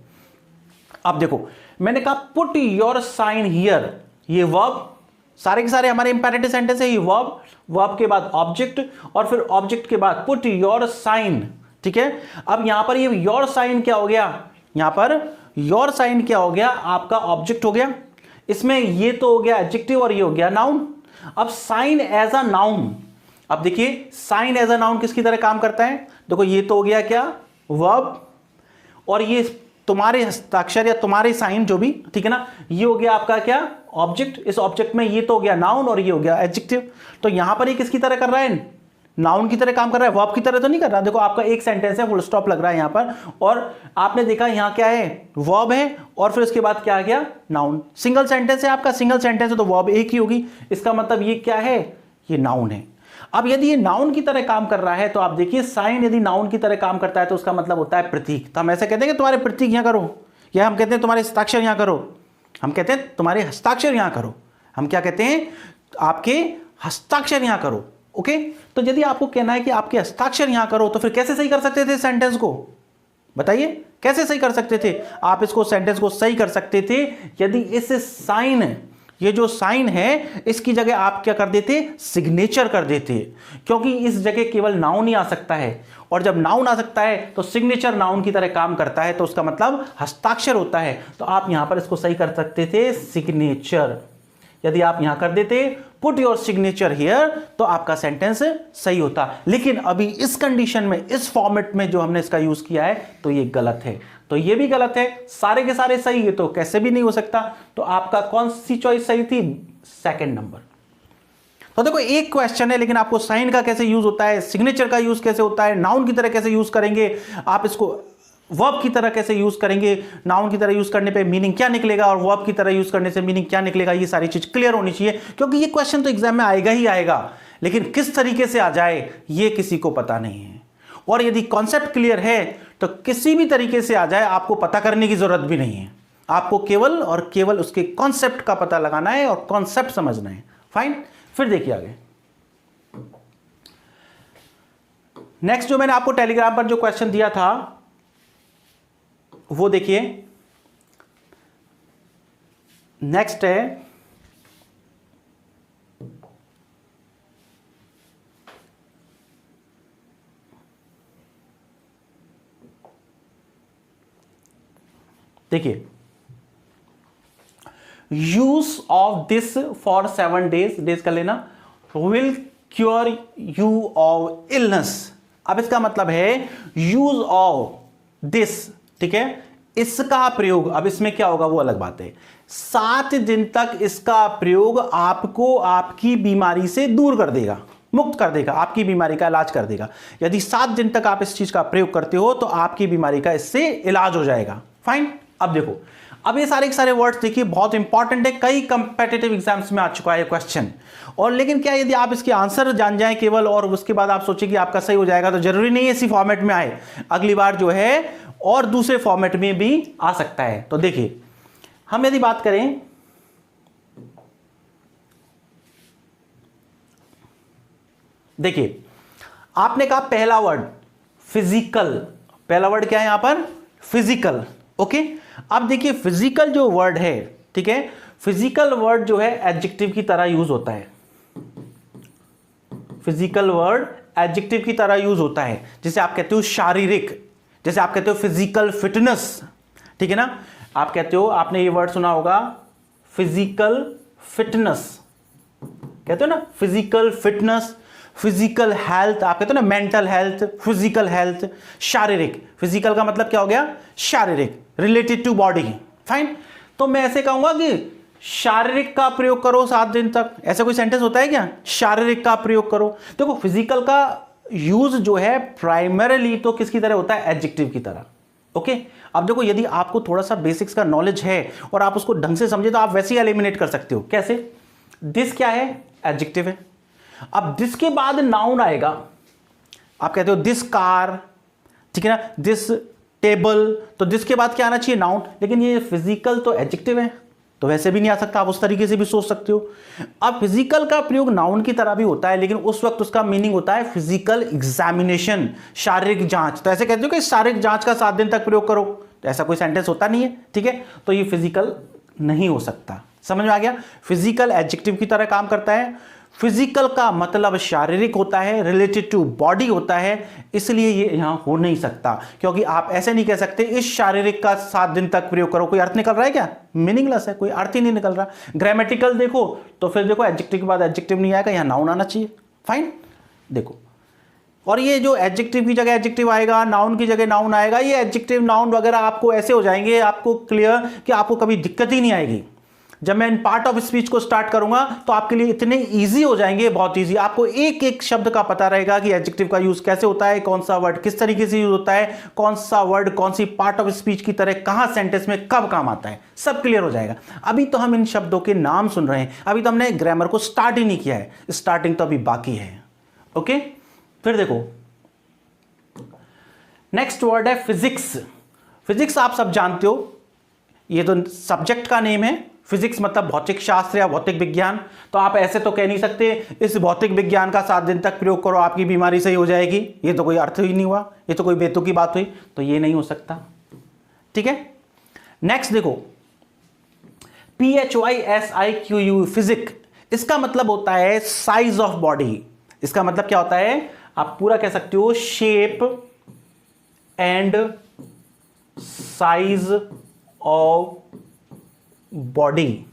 B: अब देखो मैंने कहा पुट योर साइन हियर, ये वर्ब, सारे के सारे हमारे इंपेरेटिव सेंटेंस है। ये वर्ब, वर्ब के बाद ऑब्जेक्ट और फिर ऑब्जेक्ट के बाद पुट योर साइन, ठीक है। अब यहां पर ये योर साइन क्या हो गया, यहां पर योर साइन क्या हो गया, आपका ऑब्जेक्ट हो गया। इसमें ये तो हो गया एडजेक्टिव और ये हो गया नाउन। अब साइन एज अ नाउन, अब देखिए साइन एज अ नाउन किसकी तरह काम करता है, देखो ये तो हो गया क्या, वर्ब, और ये तुम्हारे हस्ताक्षर या तुम्हारे साइन जो भी, ठीक है ना, ये हो गया आपका क्या, ऑब्जेक्ट। इस ऑब्जेक्ट में ये तो हो गया नाउन और ये हो गया एडजेक्टिव। तो यहां पर ये किसकी तरह कर रहा है, नाउन की तरह काम कर रहा है, वर्ब की तरह तो नहीं कर रहा। देखो आपका एक सेंटेंस है, फुल स्टॉप लग रहा है यहां पर, और आपने देखा यहां क्या है, वर्ब है और फिर उसके बाद क्या आ गया, नाउन। सिंगल सेंटेंस है आपका, सिंगल सेंटेंस है तो वर्ब एक ही होगी, इसका मतलब ये क्या है, ये नाउन है। अब यदि ये नाउन की तरह काम कर रहा है तो आप देखिए साइन यदि नाउन की तरह काम करता है तो उसका मतलब होता है प्रतीक। तो हम ऐसे कहते हैं कि तुम्हारे प्रतीक यहां करो, या हम कहते हैं तुम्हारे हस्ताक्षर यहां करो, हम कहते हैं तुम्हारे हस्ताक्षर यहां करो, हम क्या कहते हैं आपके हस्ताक्षर यहां करो। ओके, तो यदि आपको कहना है कि आपके हस्ताक्षर यहां करो तो फिर कैसे सही कर सकते थे सेंटेंस को, बताइए कैसे सही कर सकते थे आप इसको, सेंटेंस को सही कर सकते थे यदि इस साइन, ये जो साइन है इसकी जगह आप क्या कर देते, सिग्नेचर कर देते, क्योंकि इस जगह केवल नाउन ही आ सकता है, और जब नाउन आ सकता है तो सिग्नेचर नाउन की तरह काम करता है, तो उसका मतलब हस्ताक्षर होता है। तो आप यहां पर इसको सही कर सकते थे सिग्नेचर। यदि आप यहां कर देते पुट योर सिग्नेचर हियर तो आपका सेंटेंस सही होता। लेकिन अभी इस कंडीशन में, इस फॉर्मेट में जो हमने इसका यूज किया है तो ये गलत है, तो ये भी गलत है, सारे के सारे सही है तो कैसे भी नहीं हो सकता। तो आपका कौन सी चॉइस सही थी, सेकंड नंबर। तो देखो एक क्वेश्चन है, लेकिन आपको साइन का कैसे यूज होता है, सिग्नेचर का यूज कैसे होता है, नाउन की तरह कैसे यूज करेंगे, आप इसको वर्ब की तरह कैसे यूज करेंगे, नाउन की तरह यूज करने पे मीनिंग क्या निकलेगा और वर्ब की तरह यूज करने से मीनिंग क्या निकलेगा, ये सारी चीज क्लियर होनी चाहिए, क्योंकि ये क्वेश्चन तो एग्जाम में आएगा ही आएगा, लेकिन किस तरीके से आ जाए ये किसी को पता नहीं है। और यदि कॉन्सेप्ट क्लियर है तो किसी भी तरीके से आ जाए आपको पता करने की जरूरत भी नहीं है, आपको केवल और केवल उसके कॉन्सेप्ट का पता लगाना है और कॉन्सेप्ट समझना है। फाइन, फिर देखिए आगे नेक्स्ट जो मैंने आपको टेलीग्राम पर जो क्वेश्चन दिया था वो देखिए, नेक्स्ट है देखिए, use of this for 7 days, days कर लेना, will cure you of illness. अब इसका मतलब है यूज ऑफ दिस, ठीक है, इसका प्रयोग, अब इसमें क्या होगा वो अलग बात है, 7 दिन तक इसका प्रयोग आपको आपकी बीमारी से दूर कर देगा, मुक्त कर देगा, आपकी बीमारी का इलाज कर देगा। यदि 7 दिन तक आप इस चीज का प्रयोग करते हो तो आपकी बीमारी का इससे इलाज हो जाएगा। फाइन, अब देखो, अब ये सारे के सारे वर्ड्स देखिए बहुत इंपॉर्टेंट है, कई कंपेटिटिव एग्जाम्स में आ चुका है क्वेश्चन। और लेकिन क्या यदि आप इसके आंसर जान जाएं केवल और उसके बाद आप सोचें कि आपका सही हो जाएगा, तो जरूरी नहीं है इसी फॉर्मेट में आए, अगली बार जो है और दूसरे फॉर्मेट में भी आ सकता है। तो देखिए हम यदि बात करें, देखिए आपने कहा पहला वर्ड फिजिकल, पहला वर्ड क्या है यहां पर, फिजिकल। ओके, अब देखिए फिजिकल जो वर्ड है, ठीक है, फिजिकल वर्ड जो है एडजेक्टिव की तरह यूज होता है, फिजिकल वर्ड एडजेक्टिव की तरह यूज होता है, जैसे आप कहते हो शारीरिक, जैसे आप कहते हो फिजिकल फिटनेस, ठीक है ना, आप कहते हो, आपने ये वर्ड सुना होगा फिजिकल फिटनेस, कहते हो ना फिजिकल फिटनेस, फिजिकल हेल्थ, आप कहते हो ना मेंटल हेल्थ, फिजिकल हेल्थ, शारीरिक, फिजिकल का मतलब क्या हो गया, शारीरिक, रिलेटेड टू बॉडी। फाइन, तो मैं ऐसे कहूंगा कि शारीरिक का प्रयोग करो 7 दिन तक, ऐसा कोई सेंटेंस होता है क्या, शारीरिक का प्रयोग करो। देखो फिजिकल का यूज जो है प्राइमरीली तो किसकी तरह होता है, एडजेक्टिव की तरह। ओके, अब देखो यदि आपको थोड़ा सा बेसिक्स का नॉलेज है और आप उसको ढंग से समझे तो आप वैसे ही एलिमिनेट कर सकते हो। कैसे, दिस क्या है, एडजेक्टिव है, अब दिस के बाद नाउन आएगा, आप कहते हो दिस कार, ठीक है ना, दिस टेबल, तो दिस के बाद क्या आना चाहिए, नाउन, लेकिन ये फिजिकल तो एडजेक्टिव है तो वैसे भी नहीं आ सकता, आप उस तरीके से भी सोच सकते हो। अब फिजिकल का प्रयोग नाउन की तरह भी होता है, लेकिन उस वक्त उसका मीनिंग होता है फिजिकल एग्जामिनेशन, शारीरिक जांच, तो ऐसे कहते हो कि शारीरिक जांच का 7 दिन तक प्रयोग करो, तो ऐसा कोई सेंटेंस होता नहीं है, ठीक है, तो ये फिजिकल नहीं हो सकता। समझ में आ गया, फिजिकल एडजेक्टिव की तरह काम करता है, फिजिकल का मतलब शारीरिक होता है, रिलेटेड टू बॉडी होता है, इसलिए ये यहां हो नहीं सकता, क्योंकि आप ऐसे नहीं कह सकते इस शारीरिक का 7 दिन तक प्रयोग करो, कोई अर्थ निकल रहा है क्या, मीनिंगलेस है, कोई अर्थ ही नहीं निकल रहा। ग्रामेटिकल देखो तो फिर देखो एडजेक्टिव के बाद एडजेक्टिव नहीं आएगा, यहां नाउन आना चाहिए। फाइन, देखो, और ये जो एडजेक्टिव की जगह एडजेक्टिव आएगा, नाउन की जगह नाउन आएगा, ये एडजेक्टिव नाउन वगैरह आपको ऐसे हो जाएंगे, आपको क्लियर कि आपको कभी दिक्कत ही नहीं आएगी। जब मैं इन पार्ट ऑफ स्पीच को स्टार्ट करूंगा तो आपके लिए इतने इजी हो जाएंगे, बहुत इजी, आपको एक एक शब्द का पता रहेगा कि एडजेक्टिव का यूज कैसे होता है, कौन सा वर्ड किस तरीके से यूज होता है, कौन सा वर्ड कौन सी पार्ट ऑफ स्पीच की तरह कहां सेंटेंस में कब काम आता है, सब क्लियर हो जाएगा। अभी तो हम इन शब्दों के नाम सुन रहे हैं, अभी तो हमने ग्रामर को स्टार्ट ही नहीं किया है, स्टार्टिंग तो अभी बाकी है। ओके, फिर देखो नेक्स्ट वर्ड है फिजिक्स। फिजिक्स आप सब जानते हो, ये तो सब्जेक्ट का नेम है। फिजिक्स मतलब भौतिक शास्त्र या भौतिक विज्ञान। तो आप ऐसे तो कह नहीं सकते इस भौतिक विज्ञान का 7 दिन तक प्रयोग करो आपकी बीमारी सही हो जाएगी, ये तो कोई अर्थ ही नहीं हुआ, ये तो कोई बेतुकी की बात हुई, तो ये नहीं हो सकता। ठीक है, नेक्स्ट देखो PHYSIQU फिजिक, इसका मतलब होता है साइज ऑफ बॉडी। इसका मतलब क्या होता है, आप पूरा कह सकते हो shape and size of body.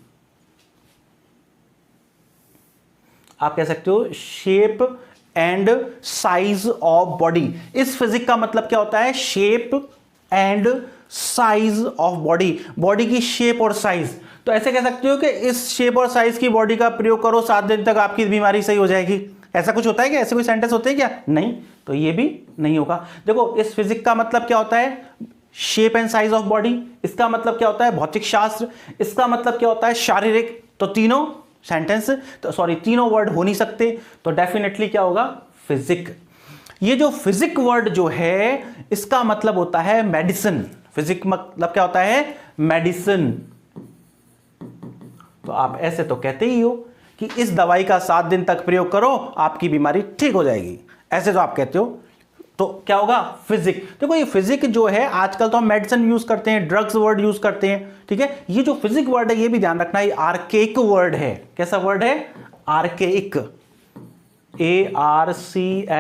B: आप कह सकते हो shape and size of body. इस फिजिक का मतलब क्या होता है, shape and size of body, body की शेप और साइज। तो ऐसे कह सकते हो कि इस शेप और साइज की बॉडी का प्रयोग करो, 7 दिन तक आपकी बीमारी सही हो जाएगी। ऐसा कुछ होता है क्या, ऐसे कोई सेंटेंस होते हैं क्या? नहीं, तो ये भी नहीं होगा। देखो इस फिजिक का मतलब क्या होता है, shape and size of body. इसका मतलब क्या होता है, भौतिक शास्त्र। इसका मतलब क्या होता है, शारीरिक। तो तीनों सेंटेंस, तो सॉरी तीनों वर्ड हो नहीं सकते, तो डेफिनेटली क्या होगा, फिजिक। ये जो फिजिक वर्ड जो है इसका मतलब होता है मेडिसिन। फिजिक मतलब क्या होता है, मेडिसिन। तो आप ऐसे तो कहते ही हो कि इस दवाई का 7 दिन तक प्रयोग करो आपकी बीमारी ठीक हो जाएगी, ऐसे तो आप कहते हो। तो क्या होगा, फिजिक। देखो ये फिजिक जो है, आजकल तो हम मेडिसिन यूज करते हैं, ड्रग्स वर्ड यूज करते हैं, ठीक है। ये जो फिजिक वर्ड है ये भी ध्यान रखना, ये आर्केइक वर्ड है। कैसा वर्ड है, आर्केइक, ARCHAIC,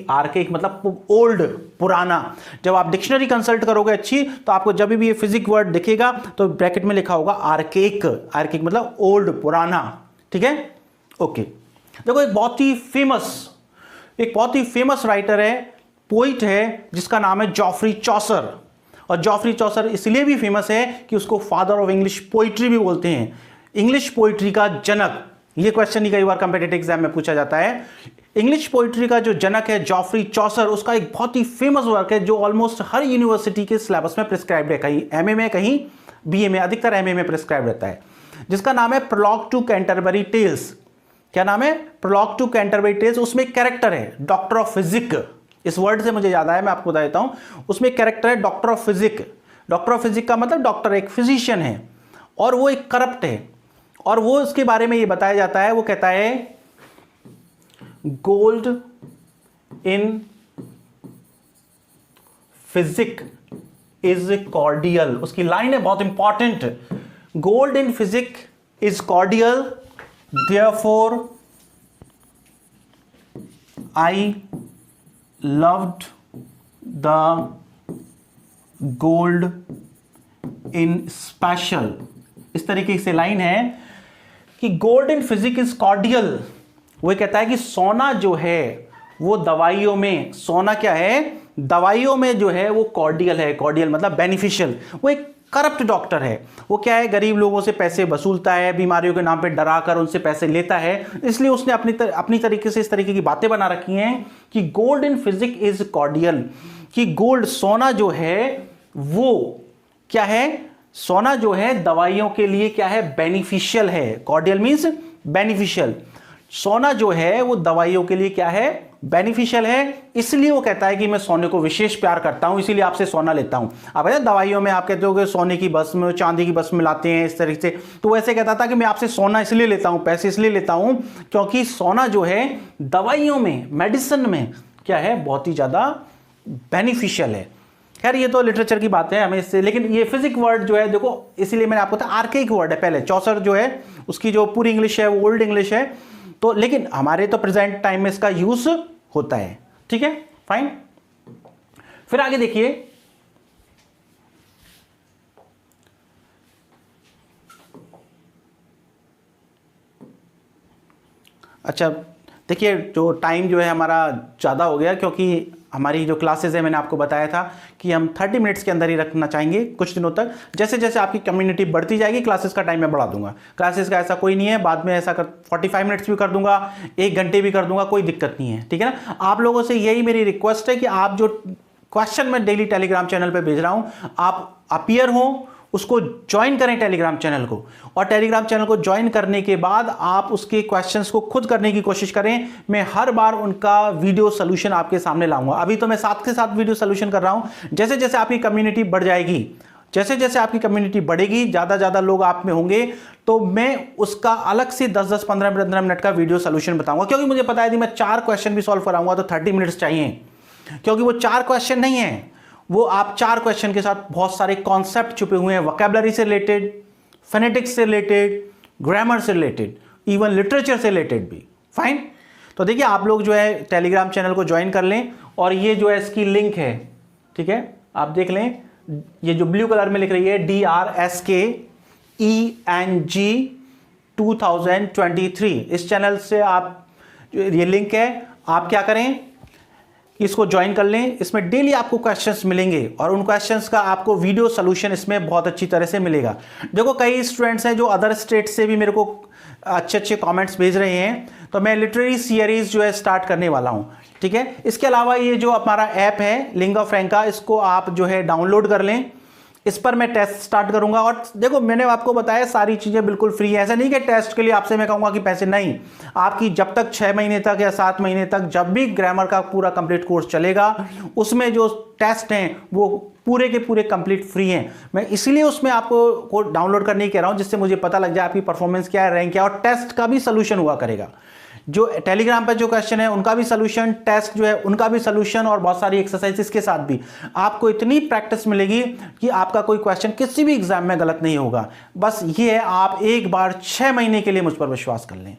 B: आर्केइक मतलब ओल्ड, पुराना। जब आप डिक्शनरी कंसल्ट करोगे अच्छी, तो आपको जब भी ये फिजिक वर्ड दिखेगा तो ब्रैकेट में लिखा होगा आर्केइक। आर्केइक मतलब ओल्ड, पुराना, ठीक है। ओके, देखो एक बहुत ही फेमस राइटर है, पोइट है, जिसका नाम है जॉफ्री चॉसर। और जॉफ्री चॉसर इसलिए भी फेमस है कि उसको फादर ऑफ इंग्लिश पोइट्री भी बोलते हैं, इंग्लिश पोइट्री का जनक। ये क्वेश्चन ही कई बार कंपेटिटिव एग्जाम में पूछा जाता है। इंग्लिश पोइट्री का जो जनक है जॉफ्री चॉसर, उसका एक बहुत ही फेमस वर्क है जो ऑलमोस्ट हर यूनिवर्सिटी के सिलेबस में प्रिस्क्राइब्ड है, कहीं एमए में, कहीं बीए में, अधिकतर एमए में प्रिस्क्राइब रहता है, जिसका नाम है प्रोलॉग टू कैंटरबरी टेल्स। क्या नाम है, प्रोलॉग टू कैंटरबरी टेल्स। उसमें एक कैरेक्टर है डॉक्टर ऑफ फिजिक, इस वर्ड से मुझे याद आया, मैं आपको बता देता हूं। उसमें एक कैरेक्टर है doctor of physic. Doctor of physic का मतलब डॉक्टर, एक फिजिशियन है, और वो एक करप्ट है। और वो उसके बारे में ये बताया जाता है, वो कहता है gold in physic is cordial. उसकी लाइन है बहुत important, gold in physic is cordial, therefore I loved the gold in special। इस तरीके से लाइन है कि gold in physic is cordial. वो कहता है कि सोना जो है वो दवाइयों में, सोना क्या है, दवाइयों में जो है वो कॉर्डियल है। कॉर्डियल मतलब बेनिफिशियल। वो एक करप्ट डॉक्टर है, वो क्या है, गरीब लोगों से पैसे वसूलता है, बीमारियों के नाम पे डरा कर उनसे पैसे लेता है। इसलिए उसने अपनी तरीके से इस तरीके की बातें बना रखी हैं कि gold in physic is cordial, कि गोल्ड, सोना जो है वो क्या है, सोना जो है दवाइयों के लिए क्या है, बेनिफिशियल है। Cordial means beneficial. सोना जो है वो दवाइयों के लिए क्या है, बेनिफिशियल है। इसलिए वो कहता है कि मैं सोने को विशेष प्यार करता हूं, इसीलिए आपसे सोना लेता हूं। अब दवाइयों में आप कहते हो कि सोने की भस्म, चांदी की भस्म मिलाते हैं इस तरीके से, तो वैसे कहता था कि मैं आपसे सोना इसलिए लेता हूं, पैसे इसलिए लेता हूं क्योंकि सोना जो है दवाइयों में, मेडिसिन में क्या है, बहुत ही ज्यादा बेनिफिशियल है। खैर ये तो लिटरेचर की बात है हमें इससे, लेकिन ये फिजिक वर्ड जो है देखो, इसीलिए मैंने आपको कहा आर्केइक वर्ड है। पहले चौसर जो है उसकी जो पूरी इंग्लिश है वो ओल्ड इंग्लिश है, तो लेकिन हमारे तो प्रेजेंट टाइम में इसका यूज होता है, ठीक है, फाइन। फिर आगे देखिए, अच्छा देखिए, जो टाइम जो है हमारा ज़्यादा हो गया, क्योंकि हमारी जो क्लासेस है मैंने आपको बताया था कि हम 30 मिनट्स के अंदर ही रखना चाहेंगे कुछ दिनों तक। जैसे जैसे आपकी कम्युनिटी बढ़ती जाएगी क्लासेस का टाइम मैं बढ़ा दूंगा। क्लासेस का ऐसा कोई नहीं है, बाद में ऐसा 45 मिनट्स भी कर दूंगा, 1 घंटे भी कर दूंगा, कोई दिक्कत नहीं है, ठीक है ना। आप लोगों से यही मेरी रिक्वेस्ट है कि आप जो क्वेश्चन मैं डेली टेलीग्राम चैनल पर भेज रहा हूँ, आप अपीयर हो उसको ज्वाइन करें टेलीग्राम चैनल को, और टेलीग्राम चैनल को ज्वाइन करने के बाद आप उसके क्वेश्चंस को खुद करने की कोशिश करें। मैं हर बार उनका वीडियो सोल्यूशन आपके सामने लाऊंगा। अभी तो मैं साथ के साथ वीडियो सोल्यूशन कर रहा हूं। जैसे जैसे आपकी कम्युनिटी बढ़ जाएगी, जैसे जैसे आपकी कम्युनिटी बढ़ेगी, ज़्यादा लोग आप में होंगे, तो मैं उसका अलग से 10-10, 15 मिनट का वीडियो सोल्यूशन बताऊंगा। क्योंकि मुझे पता है यदि मैं 4 क्वेश्चन भी सॉल्व कराऊंगा तो 30 मिनट्स चाहिए, क्योंकि वो 4 क्वेश्चन नहीं है, वो आप 4 क्वेश्चन के साथ बहुत सारे कॉन्सेप्ट छुपे हुए हैं, वोकैबुलरी से रिलेटेड, फोनेटिक्स से रिलेटेड, ग्रामर से रिलेटेड, इवन लिटरेचर से रिलेटेड भी। फाइन। तो देखिए आप लोग जो है टेलीग्राम चैनल को ज्वाइन कर लें, और ये जो है इसकी लिंक है, ठीक है, आप देख लें, ये जो ब्लू कलर में लिख रही है DRSKENG 2023, इस चैनल से आप, ये लिंक है, आप क्या करें, इसको ज्वाइन कर लें। इसमें डेली आपको क्वेश्चंस मिलेंगे, और उन क्वेश्चंस का आपको वीडियो सोल्यूशन इसमें बहुत अच्छी तरह से मिलेगा। देखो कई स्टूडेंट्स हैं जो अदर स्टेट से भी मेरे को अच्छे कमेंट्स भेज रहे हैं, तो मैं लिटरेरी सीरीज जो है स्टार्ट करने वाला हूं, ठीक है। इसके अलावा ये जो हमारा ऐप है लिंगा फ्रैंका, इसको आप जो है डाउनलोड कर लें। इस पर मैं टेस्ट स्टार्ट करूंगा, और देखो मैंने आपको बताया सारी चीज़ें बिल्कुल फ्री है। ऐसा नहीं कि टेस्ट के लिए आपसे मैं कहूँगा कि पैसे, नहीं, आपकी जब तक 6 महीने तक या 7 महीने तक जब भी ग्रामर का पूरा कंप्लीट कोर्स चलेगा, उसमें जो टेस्ट हैं वो पूरे के पूरे कंप्लीट फ्री हैं। मैं इसीलिए उसमें आपको डाउनलोड करने की कह रहा हूँ, जिससे मुझे पता लग जाए आपकी परफॉर्मेंस क्या है, रैंक क्या है, और टेस्ट का भी सोल्यूशन हुआ करेगा। जो टेलीग्राम पर जो क्वेश्चन है उनका भी सोल्यूशन, टेस्ट जो है उनका भी सोल्यूशन, और बहुत सारी एक्सरसाइजेस के साथ भी आपको इतनी प्रैक्टिस मिलेगी कि आपका कोई क्वेश्चन किसी भी एग्जाम में गलत नहीं होगा। बस ये है, आप एक बार 6 महीने के लिए मुझ पर विश्वास कर लें।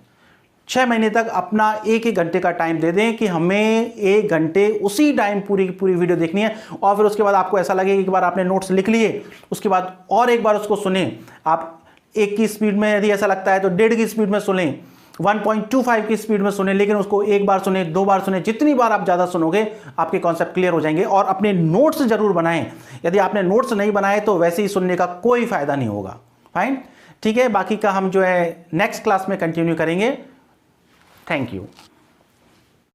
B: 6 महीने तक अपना 1-1 घंटे का टाइम दे दें कि हमें 1 घंटे उसी टाइम पूरी की पूरी वीडियो देखनी है, और फिर उसके बाद आपको ऐसा लगे कि एक बार आपने नोट्स लिख लिए, उसके बाद और एक बार उसको सुने। आप 1 की स्पीड में यदि ऐसा लगता है तो 1.5 की स्पीड में सुनें, 1.25 की स्पीड में सुने, लेकिन उसको 1 बार सुने, 2 बार सुने, जितनी बार आप ज़्यादा सुनोगे आपके कॉन्सेप्ट क्लियर हो जाएंगे। और अपने नोट्स जरूर बनाएं। यदि आपने नोट्स नहीं बनाए तो वैसे ही सुनने का कोई फायदा नहीं होगा। फाइन, ठीक है। बाकी का हम जो है नेक्स्ट क्लास में कंटिन्यू करेंगे। Thank you.